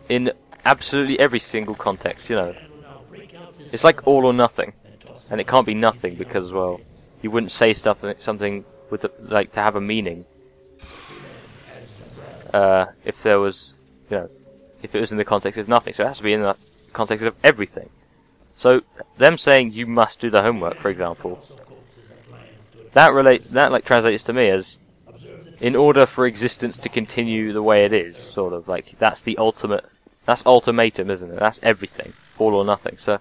in absolutely every single context, you know. It's like all or nothing. And it can't be nothing because, well, you wouldn't say something with like to have a meaning. If there was, you know, if it was in the context of nothing. So it has to be in the context of everything. So them saying you must do the homework, for example, that like translates to me as in order for existence to continue the way it is, sort of like that's the ultimate. That's ultimatum, isn't it? That's everything, all or nothing. So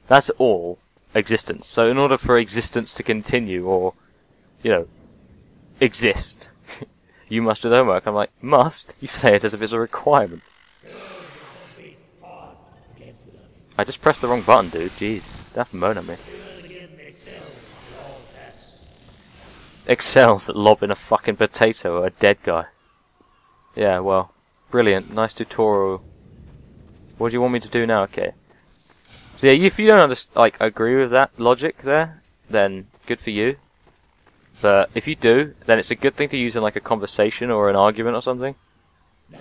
that's all existence. So in order for existence to continue, or you know, exist, you must do the homework. I'm like, must? You say it as if it's a requirement. I just pressed the wrong button, dude. Jeez, don't have to moan at me. Excels at lobbing a fucking potato at a dead guy. Yeah, well, brilliant. Nice tutorial. What do you want me to do now? Okay. So yeah, if you don't agree with that logic there, then good for you. But if you do, then it's a good thing to use in like a conversation or an argument or something. Now,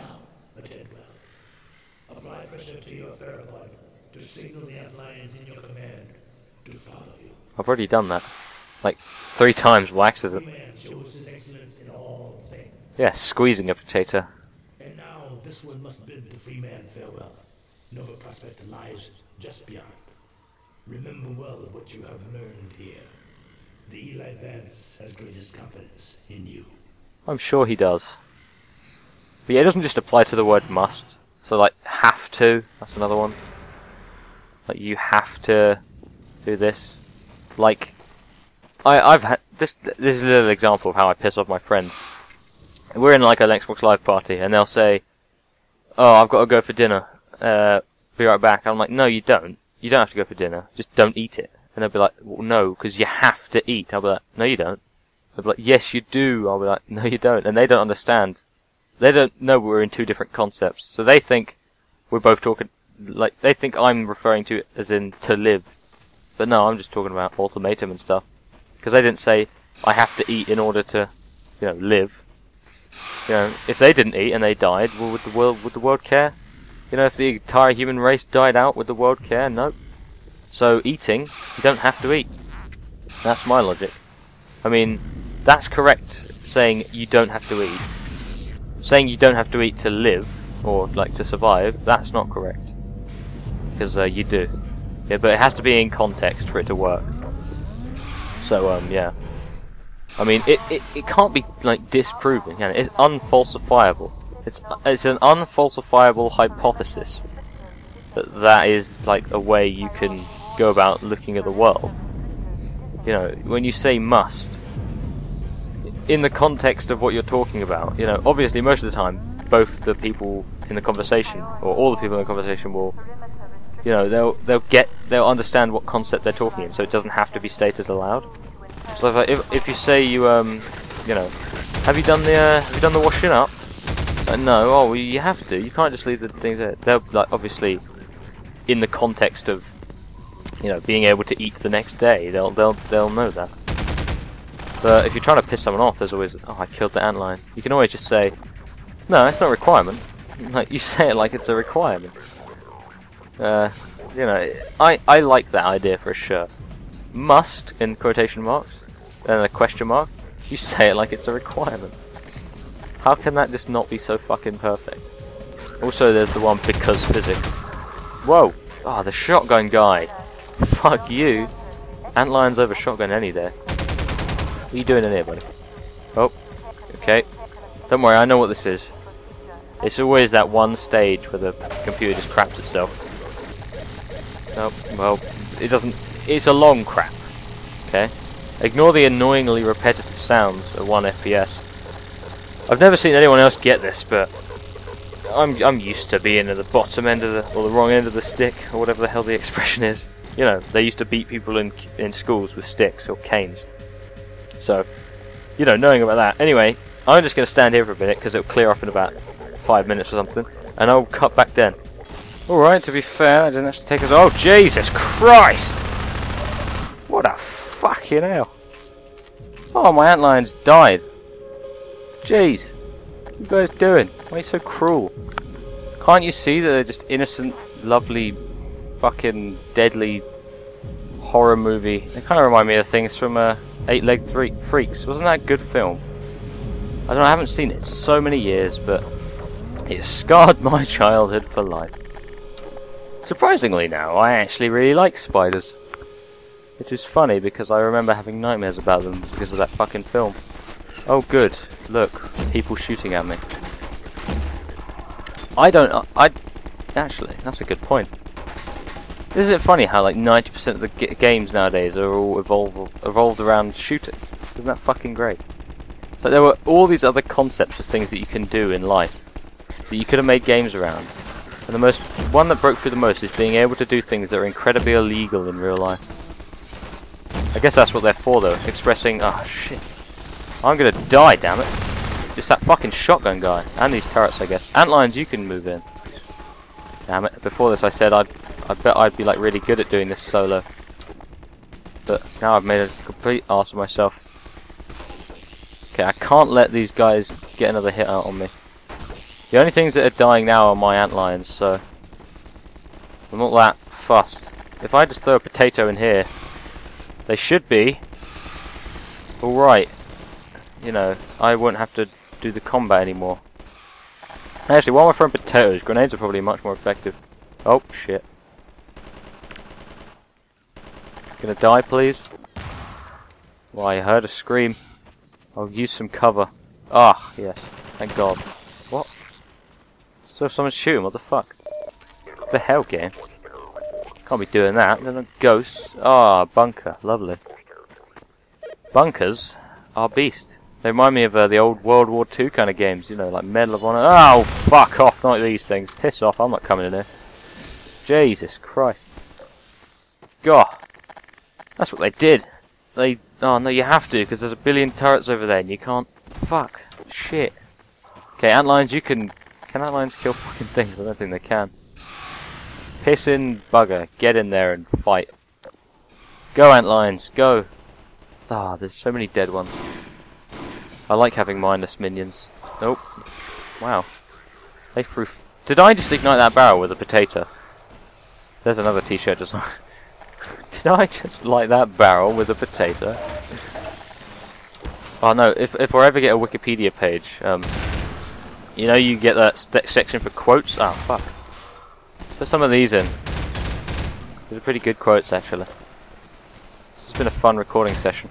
attend well. Apply pressure to your pheromone to signal the antlions in your command to follow you. I've already done that. Like 3 times by accident. Man shows his excellence in all things. Yeah, squeezing a potato. And now this one must bid the free man farewell. Nova Prospect lies just beyond. Remember well what you have learned here. The Eli Vance has greatest confidence in you. I'm sure he does. But yeah, it doesn't just apply to the word must. So like, have to, that's another one. Like, you have to do this. Like, I've had, this is a little example of how I piss off my friends. We're in like an Xbox Live party, and they'll say, oh, I've got to go for dinner. Be right back. I'm like, no, you don't. You don't have to go for dinner. Just don't eat it. And they'll be like, well, no, because you have to eat. I'll be like, no, you don't. They'll be like, yes, you do. I'll be like, no, you don't. And they don't understand. They don't know we're in 2 different concepts. So they think we're both talking, like, they think I'm referring to it as in to live. But no, I'm just talking about ultimatum and stuff. Because they didn't say, I have to eat in order to, you know, live. You know, if they didn't eat and they died, well, would the world care? You know, if the entire human race died out, would the world care? No. So, eating, you don't have to eat. That's my logic. I mean, that's correct, saying you don't have to eat. Saying you don't have to eat to live, or, like, to survive, that's not correct. Because, you do. Yeah, but it has to be in context for it to work. So, yeah. I mean, it can't be, like, disproven, can it? It's unfalsifiable. It's an unfalsifiable hypothesis that is like a way you can go about looking at the world. You know, when you say must, in the context of what you're talking about, you know, obviously most of the time, both the people in the conversation, or all the people in the conversation will, you know, they'll understand what concept they're talking in, so it doesn't have to be stated aloud. So if you say you know, have you done the washing up? No, oh, well, you have to. You can't just leave the things there. They'll, like, obviously, in the context of, you know, being able to eat the next day, they'll know that. But if you're trying to piss someone off, there's always, oh, I killed the antlion. You can always just say, no, it's not a requirement. Like, you say it like it's a requirement. You know, I like that idea for a shirt. Must, in quotation marks, and a question mark, you say it like it's a requirement. How can that just not be so fucking perfect? Also, there's the one because physics. Whoa! Ah, the shotgun guy. Fuck you. Antlions over shotgun any day. What are you doing in here, buddy? Oh, okay. Don't worry, I know what this is. It's always that one stage where the computer just craps itself. Oh, well, it doesn't. It's a long crap. Okay? Ignore the annoyingly repetitive sounds at 1 FPS. I've never seen anyone else get this, but I'm used to being at the bottom end of or the wrong end of the stick, or whatever the hell the expression is. You know, they used to beat people in schools with sticks or canes. So, you know, knowing about that. Anyway, I'm just going to stand here for a minute, because it'll clear up in about 5 minutes or something, and I'll cut back then. Alright, to be fair, I didn't actually take us. Oh, Jesus Christ! What a fucking hell! Oh, my antlion's died. Jeez, what are you guys doing? Why are you so cruel? Can't you see that they're just innocent, lovely, fucking deadly horror movie? They kind of remind me of things from Eight-Legged Freaks. Wasn't that a good film? I don't know, I haven't seen it in so many years, but it scarred my childhood for life. Surprisingly now, I actually really like spiders. Which is funny because I remember having nightmares about them because of that fucking film. Oh good, look, people shooting at me. Actually, that's a good point. Isn't it funny how like 90% of the games nowadays are all evolved around shooting? Isn't that fucking great? So there were all these other concepts of things that you can do in life that you could have made games around. And the one that broke through the most is being able to do things that are incredibly illegal in real life. I guess that's what they're for though, expressing, oh shit, I'm gonna die, damn it. It's that fucking shotgun guy, and these turrets I guess. Antlions, you can move in. Damn it, before this I said I bet I'd be like really good at doing this solo. But now I've made a complete arse of myself. Okay, I can't let these guys get another hit out on me. The only things that are dying now are my antlions, so I'm not that fussed. If I just throw a potato in here, they should be alright. You know, I won't have to do the combat anymore. Actually, while we're throwing potatoes, grenades are probably much more effective. Oh, shit. Gonna die, please? Well, I heard a scream. I'll use some cover. Ah, yes. Thank God. What? So someone's shooting, what the fuck? What the hell, game? Can't be doing that. They're not ghosts. Ah, bunker. Lovely. Bunkers are beast. They remind me of the old World War II kind of games, you know, like Medal of Honor. Oh, fuck off, not these things. Piss off, I'm not coming in here. Jesus Christ. God. That's what they did. Oh no, you have to, because there's a billion turrets over there and you can't. Fuck. Shit. Okay, antlions, you can antlions kill fucking things? I don't think they can. Piss in, bugger. Get in there and fight. Go, antlions, go. Ah, there's so many dead ones. I like having mindless minions. Nope. Wow. They threw. Did I just ignite that barrel with a potato? There's another t-shirt design. Did I just light that barrel with a potato? Oh no, if I ever get a Wikipedia page, you know you get that section for quotes? Oh fuck. Put some of these in. These are pretty good quotes actually. This has been a fun recording session.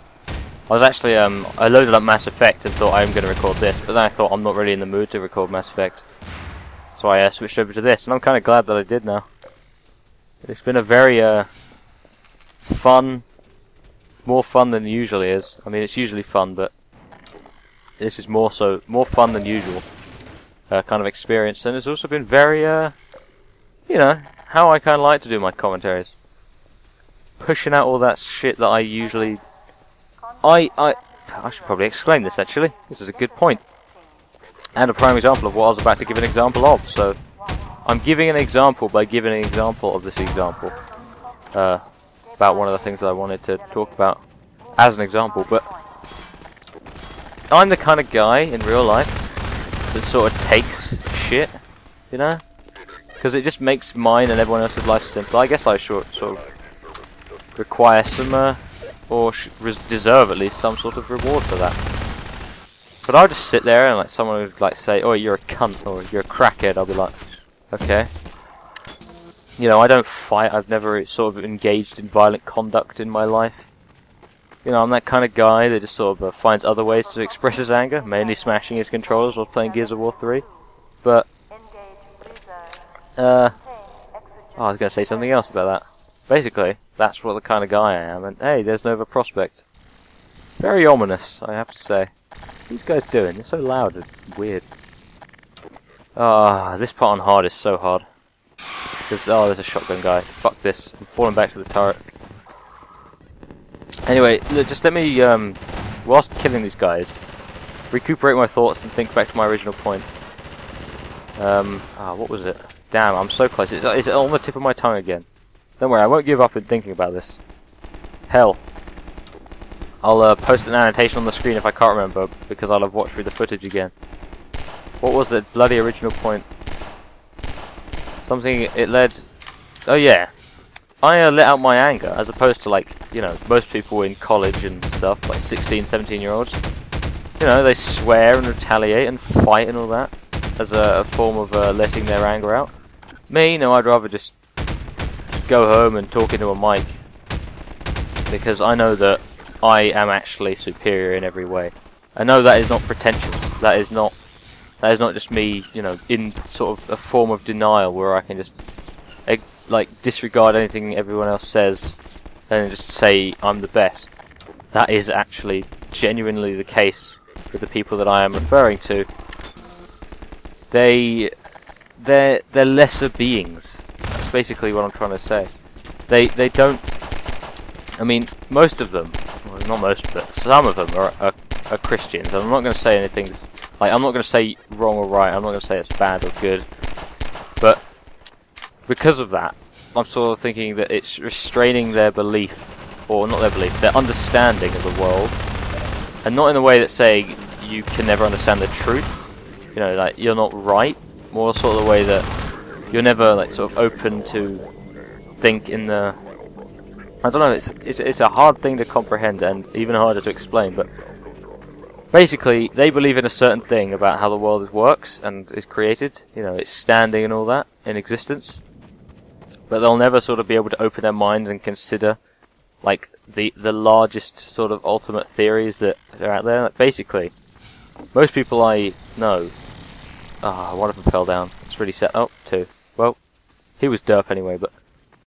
I was actually, I loaded up Mass Effect and thought I'm going to record this, but then I thought I'm not really in the mood to record Mass Effect. So I switched over to this, and I'm kind of glad that I did now. It's been a very, fun, more fun than it usually is. I mean, it's usually fun, but this is more fun than usual kind of experience. And it's also been very, you know, how I kind of like to do my commentaries. Pushing out all that shit that I usually... I should probably explain this actually. This is a good point. And a prime example of what I was about to give an example of. So, I'm giving an example by giving an example of this example. About one of the things that I wanted to talk about as an example. But, I'm the kind of guy in real life that sort of takes shit, you know? Because it just makes mine and everyone else's life simple. I guess I sort of require some, or deserve at least some sort of reward for that. But I'll just sit there and like someone would like say, oh you're a cunt or you're a crackhead, I'll be like, okay. You know, I don't fight, I've never sort of engaged in violent conduct in my life. You know, I'm that kind of guy that just sort of finds other ways to express his anger, mainly smashing his controllers while playing Gears of War 3. But, oh, I was going to say something else about that. Basically, that's what the kind of guy I am, and hey, there's Nova Prospect. Very ominous, I have to say. What are these guys doing? They're so loud and weird. Ah, this part on hard is so hard. Oh, there's a shotgun guy. Fuck this. I'm falling back to the turret. Anyway, just let me, whilst killing these guys, recuperate my thoughts and think back to my original point. What was it? Damn, I'm so close. Is it on the tip of my tongue again? Don't worry, I won't give up in thinking about this. Hell. I'll post an annotation on the screen if I can't remember, because I'll have watched through the footage again. What was the bloody original point? Something it led... Oh yeah. I let out my anger, as opposed to, like, you know, most people in college and stuff, like 16, 17-year-olds. You know, they swear and retaliate and fight and all that, as a form of letting their anger out. Me, no, I'd rather just go home and talk into a mic, because I know that I am actually superior in every way. I know that is not pretentious. That is not just me, you know, in sort of a form of denial where I can just like disregard anything everyone else says and just say I'm the best. That is actually genuinely the case with the people that I am referring to. They're lesser beings. That's basically what I'm trying to say. They don't. I mean, most of them, well, not most, but some of them are Christians. And I'm not going to say anything's like, I'm not going to say wrong or right. I'm not going to say it's bad or good. But because of that, I'm sort of thinking that it's restraining their belief, or not their belief, their understanding of the world, and not in a way that's saying you can never understand the truth. You know, like you're not right. More sort of the way that you're never like sort of open to think in the. I don't know. It's a hard thing to comprehend and even harder to explain. But basically, they believe in a certain thing about how the world works and is created. You know, it's standing and all that in existence. But they'll never sort of be able to open their minds and consider like the largest sort of ultimate theories that are out there. Like, basically, most people I know. One of them fell down. It's really set up too. Well, he was derp anyway, but.